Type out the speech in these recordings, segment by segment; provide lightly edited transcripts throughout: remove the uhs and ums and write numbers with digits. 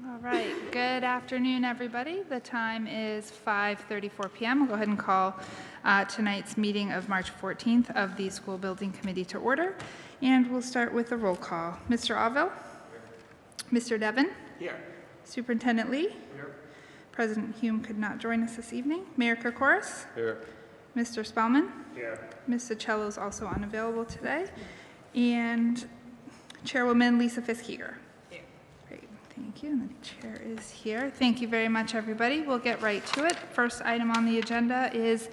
All right, good afternoon, everybody. The time is 5:34 p.m. We'll go ahead and call tonight's meeting of March 14th of the School Building Committee to order. And we'll start with a roll call. Mr. Auvel? Mr. Devon? Here. Superintendent Lee? Here. President Hume could not join us this evening. Mayor Kokoris? Here. Mr. Spellman? Here. Ms. Sichello is also unavailable today. And Chairwoman Lisa Fisk-Heger. Great, thank you. And the chair is here. Thank you very much, everybody. We'll get right to it. First item on the agenda is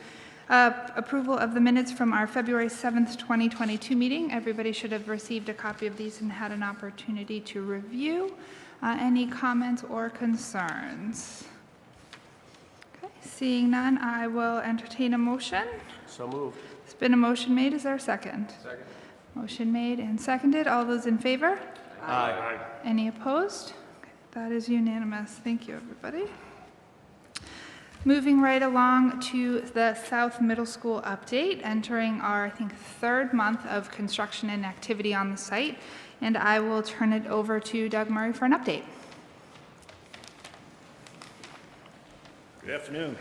approval of the minutes from our February 7th, 2022 meeting. Everybody should have received a copy of these and had an opportunity to review. Any comments or concerns? Okay, seeing none, I will entertain a motion. So moved. There's been a motion made. Is there a second? Second. Motion made and seconded. All those in favor? Aye. Any opposed? Okay, that is unanimous. Thank you, everybody. Moving right along to the South Middle School update, entering our, I think, third month of construction and activity on the site. And I will turn it over to Doug Murray for an update. Good afternoon.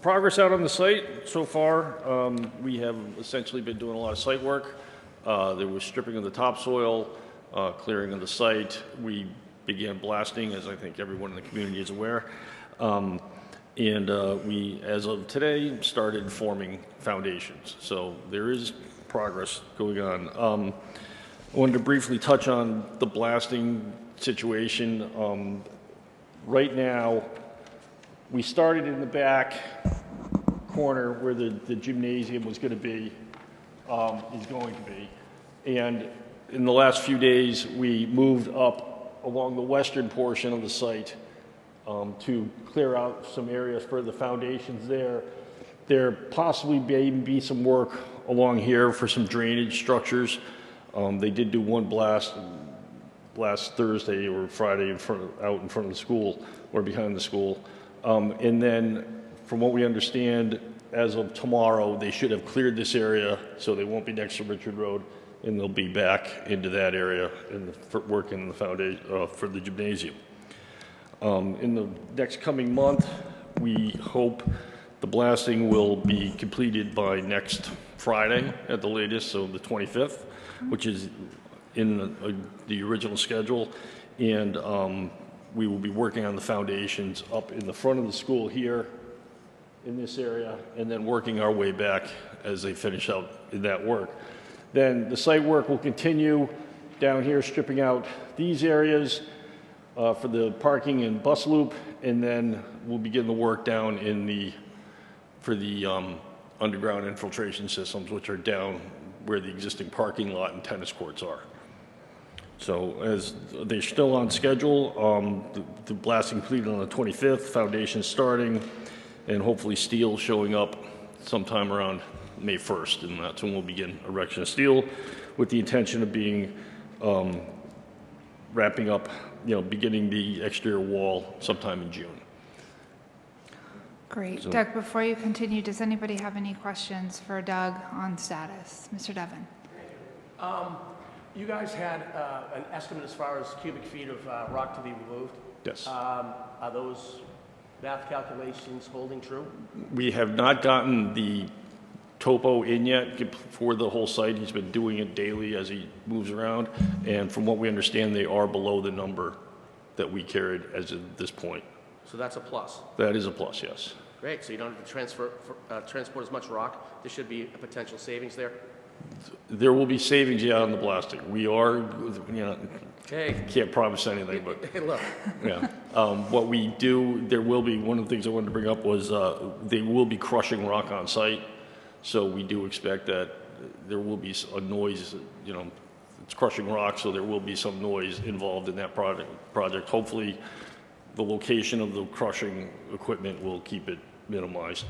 Progress out on the site so far. We have essentially been doing a lot of site work. There was stripping of the topsoil, clearing of the site. We began blasting, as I think everyone in the community is aware. We, as of today, started forming foundations. So there is progress going on. I wanted to briefly touch on the blasting situation. Right now, we started in the back corner where the gymnasium was going to be, is going to be. And in the last few days, we moved up along the western portion of the site to clear out some areas for the foundations there. There possibly may be some work along here for some drainage structures. They did do one blast last Thursday or Friday out in front of the school or behind the school. And then from what we understand, as of tomorrow, they should have cleared this area so they won't be next to Richard Road, and they'll be back into that area for working the foundation for the gymnasium. In the next coming month, we hope the blasting will be completed by next Friday at the latest, so the 25th, which is in the original schedule. And we will be working on the foundations up in the front of the school here in this area, and then working our way back as they finish out that work. Then the site work will continue down here, stripping out these areas for the parking and bus loop, and then we'll begin the work down in for the underground infiltration systems, which are down where the existing parking lot and tennis courts are. So as they're still on schedule, the blasting completed on the 25th, foundation starting, and hopefully steel showing up sometime around May 1st, and that's when we'll begin erection of steel, with the intention of being wrapping up, beginning the exterior wall sometime in June. Great. So, Doug, before you continue, does anybody have any questions for Doug on status? Mr. Devon. You guys had an estimate as far as cubic feet of rock to be removed. Yes. Are those math calculations holding true? We have not gotten the topo in yet for the whole site. He's been doing it daily as he moves around, and from what we understand, they are below the number that we carried as of this point. So that's a plus. That is a plus, yes. Great. So you don't have to transport as much rock. There should be a potential savings there. There will be savings, yeah, on the blasting. We are, Okay. can't promise anything, but Hey, look. yeah. What we do, there will be, one of the things I wanted to bring up was they will be crushing rock on site. So we do expect that there will be a noise, it's crushing rock, so there will be some noise involved in that project. Hopefully the location of the crushing equipment will keep it minimized.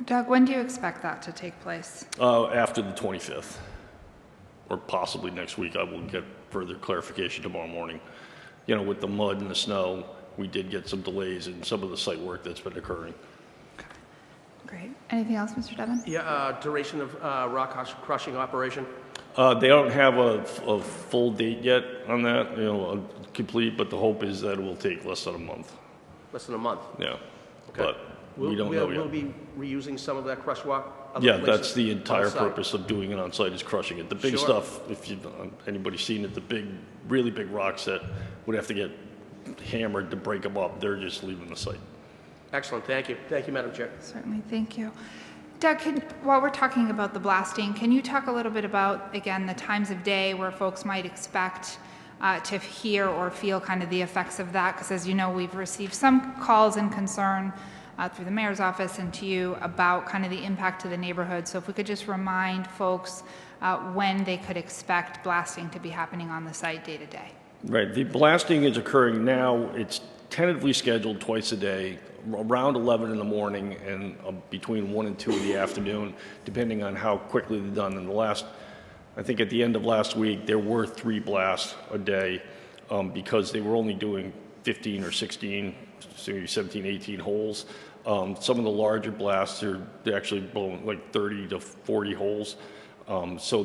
Doug, when do you expect that to take place? After the 25th, or possibly next week. I will get further clarification tomorrow morning. With the mud and the snow, we did get some delays in some of the site work that's been occurring. Great. Anything else, Mr. Devon? Yeah, duration of rock crushing operation? They don't have a full date yet on that, you know, complete, but the hope is that it will take less than a month. Less than a month? Yeah, Okay. but we don't know yet. We'll be reusing some of that crush walk? other Yeah, places that's the entire on site? purpose of doing it on site is crushing it. The big Sure. stuff, if you, anybody's seen it, the big, really big rocks that would have to get hammered to break them up, they're just leaving the site. Excellent, thank you. Thank you, Madam Chair. Certainly, thank you. Doug, while we're talking about the blasting, can you talk a little bit about, again, the times of day where folks might expect to hear or feel kind of the effects of that? Because as you know, we've received some calls and concern through the mayor's office and to you about kind of the impact to the neighborhood. So if we could just remind folks when they could expect blasting to be happening on the site day to day. Right, the blasting is occurring now. It's tentatively scheduled twice a day, around 11 in the morning and between 1 and 2 in the afternoon, depending on how quickly they're done. In the last, I think at the end of last week, there were 3 blasts a day because they were only doing 15 or 16, so maybe 17, 18 holes. Some of the larger blasts they're actually blowing like 30 to 40 holes. So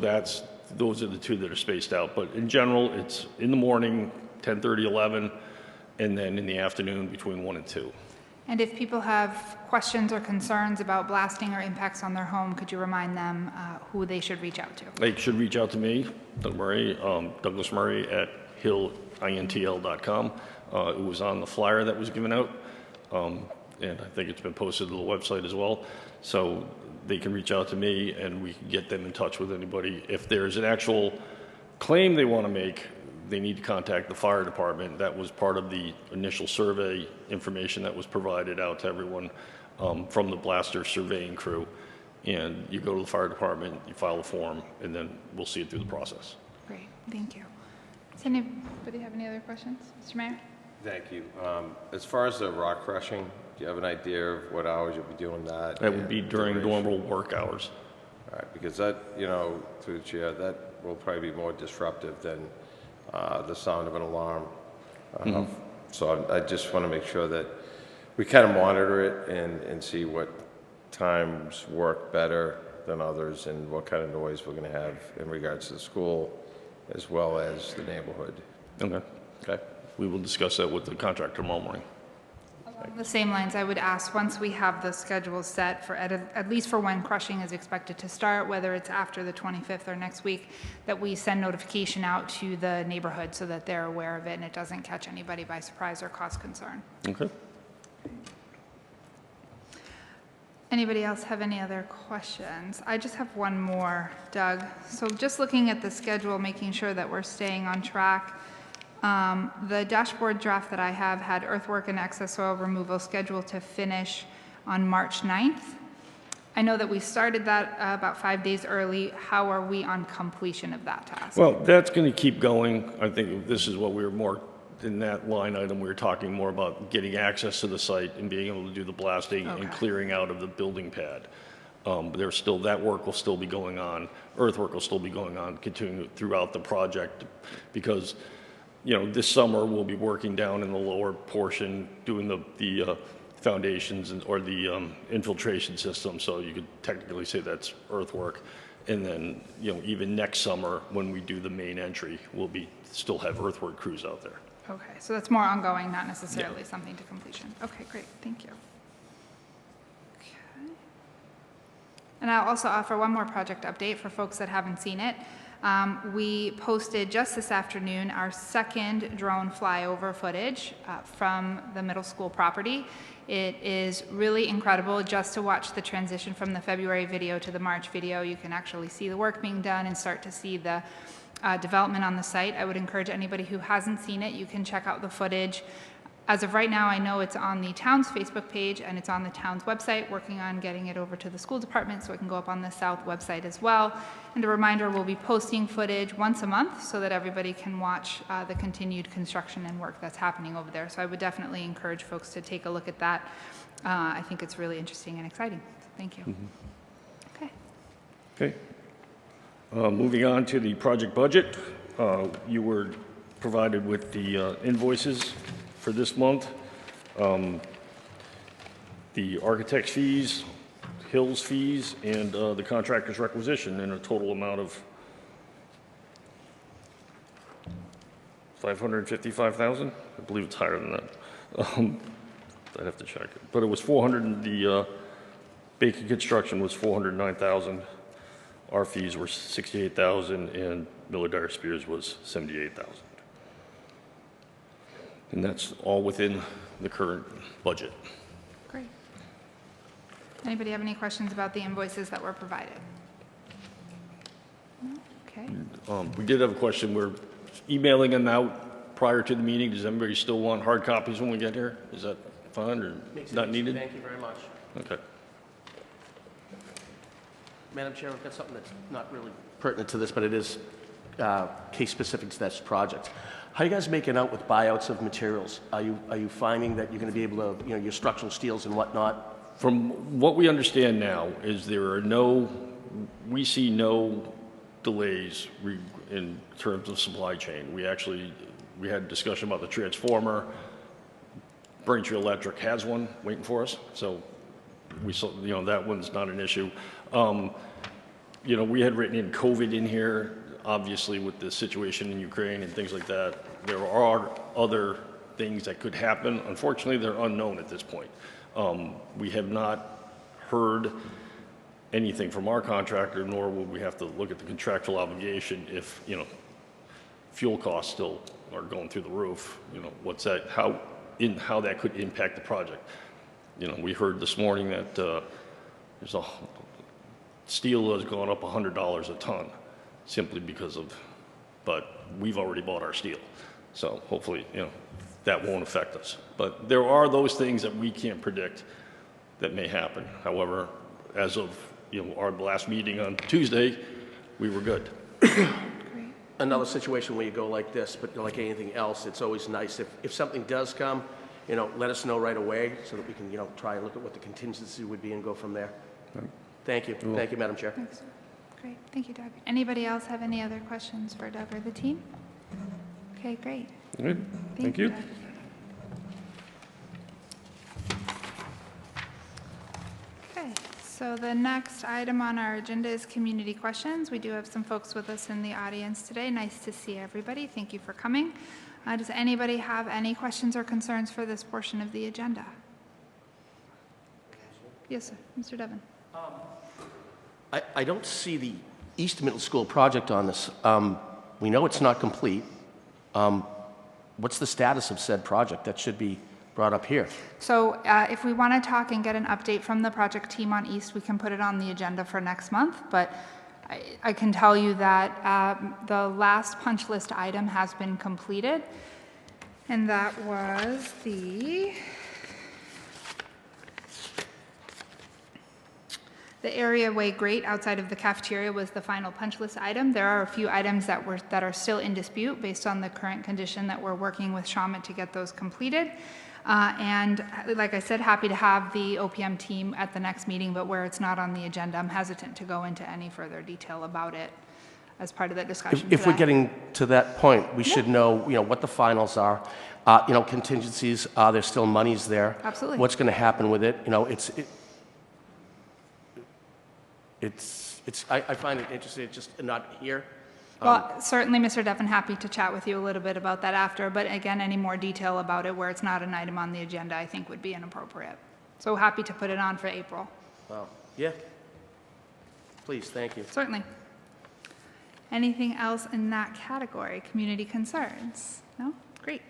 those are the 2 that are spaced out. But in general, it's in the morning, 10:30, 11, and then in the afternoon between 1 and 2. And if people have questions or concerns about blasting or impacts on their home, could you remind them who they should reach out to? They should reach out to me, Doug Murray, Douglas Murray at hillintl.com. It was on the flyer that was given out, and I think it's been posted to the website as well. So they can reach out to me and we can get them in touch with anybody. If there's an actual claim they want to make, they need to contact the fire department. That was part of the initial survey information that was provided out to everyone from the blaster surveying crew. And you go to the fire department, you file a form, and then we'll see it through the process. Great, thank you. Does anybody have any other questions? Mr. Mayor? Thank you. As far as the rock crushing, do you have an idea of what hours you'll be doing that? That would be during duration? normal work hours. All right, because that, you know, through the chair, that will probably be more disruptive than the sound of an alarm. So I just want to make sure that we kind of monitor it and see what times work better than others and what kind of noise we're going to have in regards to the school as well as the neighborhood. Okay. Okay? We will discuss that with the contractor tomorrow morning. Along the same lines, I would ask, once we have the schedule set for, at least for when crushing is expected to start, whether it's after the 25th or next week, that we send notification out to the neighborhood so that they're aware of it and it doesn't catch anybody by surprise or cause concern. Okay. Anybody else have any other questions? I just have one more, Doug. So just looking at the schedule, making sure that we're staying on track. The dashboard draft that I have had earthwork and excess soil removal scheduled to finish on March 9th. I know that we started that about 5 days early. How are we on completion of that task? Well, that's going to keep going. I think this is what we were more, in that line item, we were talking more about getting access to the site and being able to do the blasting and clearing out of the building pad. There's still, that work will still be going on. Earthwork will still be going on, continuing throughout the project because, you know, this summer we'll be working down in the lower portion, doing the foundations or the infiltration system. So you could technically say that's earthwork. And then, you know, even next summer when we do the main entry, we'll still have earthwork crews out there. Okay, so that's more ongoing, not necessarily something to completion. Okay, great, thank you. Okay. And I'll also offer one more project update for folks that haven't seen it. We posted just this afternoon our second drone flyover footage from the middle school property. It is really incredible just to watch the transition from the February video to the March video. You can actually see the work being done and start to see the development on the site. I would encourage anybody who hasn't seen it, you can check out the footage. As of right now, I know it's on the town's Facebook page and it's on the town's website, working on getting it over to the school department so it can go up on the South website as well. And a reminder, we'll be posting footage once a month so that everybody can watch the continued construction and work that's happening over there. So I would definitely encourage folks to take a look at that. I think it's really interesting and exciting. So thank you. Okay. Okay. Moving on to the project budget, you were provided with the invoices for this month. The architect's fees, Hill's fees, and the contractor's requisition in a total amount of 555,000? I believe it's higher than that. I'd have to check it. But it was 400, and the Bacon Construction was 409,000. Our fees were 68,000, and Miller Dyer Spears was 78,000. And that's all within the current budget. Great. Anybody have any questions about the invoices that were provided? No? Okay. We did have a question. We're emailing them out prior to the meeting. Does anybody still want hard copies when we get here? Is that fine or Makes it not easy. needed? Thank you very much. Okay. Madam Chair, I've got something that's not really pertinent to this, but it is case specific to this project. How are you guys making out with buyouts of materials? Are you finding that you're going to be able to, your structural steels and whatnot? From what we understand now is we see no delays in terms of supply chain. We had a discussion about the transformer. Braintree Electric has one waiting for us, so we saw, that one's not an issue. We had written in COVID in here, obviously with the situation in Ukraine and things like that. There are other things that could happen. Unfortunately, they're unknown at this point. We have not heard anything from our contractor, nor will we have to look at the contractual obligation if, fuel costs still are going through the roof. What's that, how that could impact the project. We heard this morning that steel has gone up $100 a ton simply because of, but we've already bought our steel. So hopefully, that won't affect us. But there are those things that we can't predict that may happen. However, as of, our last meeting on Tuesday, we were good. Another situation where you go like this, but like anything else, it's always nice if something does come, let us know right away so that we can, try and look at what the contingency would be and go from there. Right. Thank you. Thank you, Madam Chair. Thanks. Great. Thank you, Doug. Anybody else have any other questions for Doug or the team? Okay, great. Good. Thank you. Doug. Okay, so the next item on our agenda is community questions. We do have some folks with us in the audience today. Nice to see everybody. Thank you for coming. Does anybody have any questions or concerns for this portion of the agenda? Yes, sir. Mr. Devon. I don't see the East Middle School project on this. We know it's not complete. What's the status of said project? That should be brought up here. So if we want to talk and get an update from the project team on East, we can put it on the agenda for next month. But I can tell you that the last punch list item has been completed, and that was the areaway grate outside of the cafeteria was the final punch list item. There are a few items that are still in dispute based on the current condition that we're working with Shawmut to get those completed. And like I said, happy to have the OPM team at the next meeting, but where it's not on the agenda, I'm hesitant to go into any further detail about it as part of that discussion If we're today. getting to that point, we should know, what the finals are. Contingencies, there's still monies there. Absolutely. What's going to happen with it? I find it interesting, it's just not here. Well, certainly, Mr. Devon, happy to chat with you a little bit about that after, but again, any more detail about it where it's not an item on the agenda, I think would be inappropriate. So happy to put it on for April. Wow. Yeah. Please, thank you. Certainly. Anything else in that category? Community concerns? No? Great.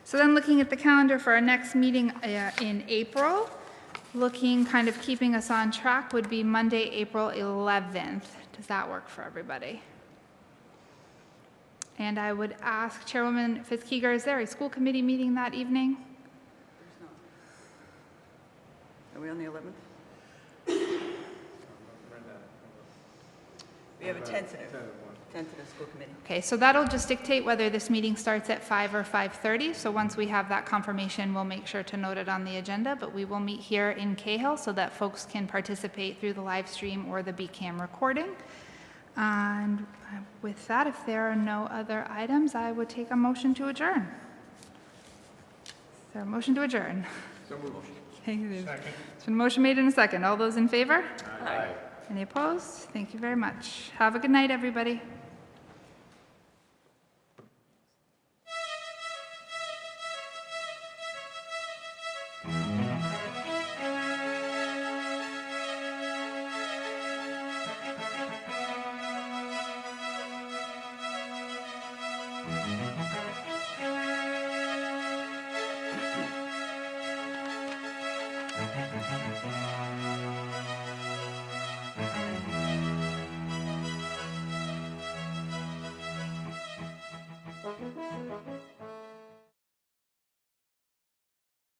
So then looking at the calendar for our next meeting in April, looking kind of keeping us on track would be Monday, April 11th. Does that work for everybody? And I would ask Chairwoman Fitzkeeger, is there a school committee meeting that evening? Are we on the 11th? We have a tentative school committee. Okay, so that'll just dictate whether this meeting starts at 5 or 5:30. So once we have that confirmation, we'll make sure to note it on the agenda. But we will meet here in Cahill so that folks can participate through the live stream or the BCAM recording. And with that, if there are no other items, I would take a motion to adjourn. Is there a motion to adjourn? So moved. Second. It's been a motion made in a second. All those in favor? Aye. Any opposed? Thank you very much. Have a good night, everybody.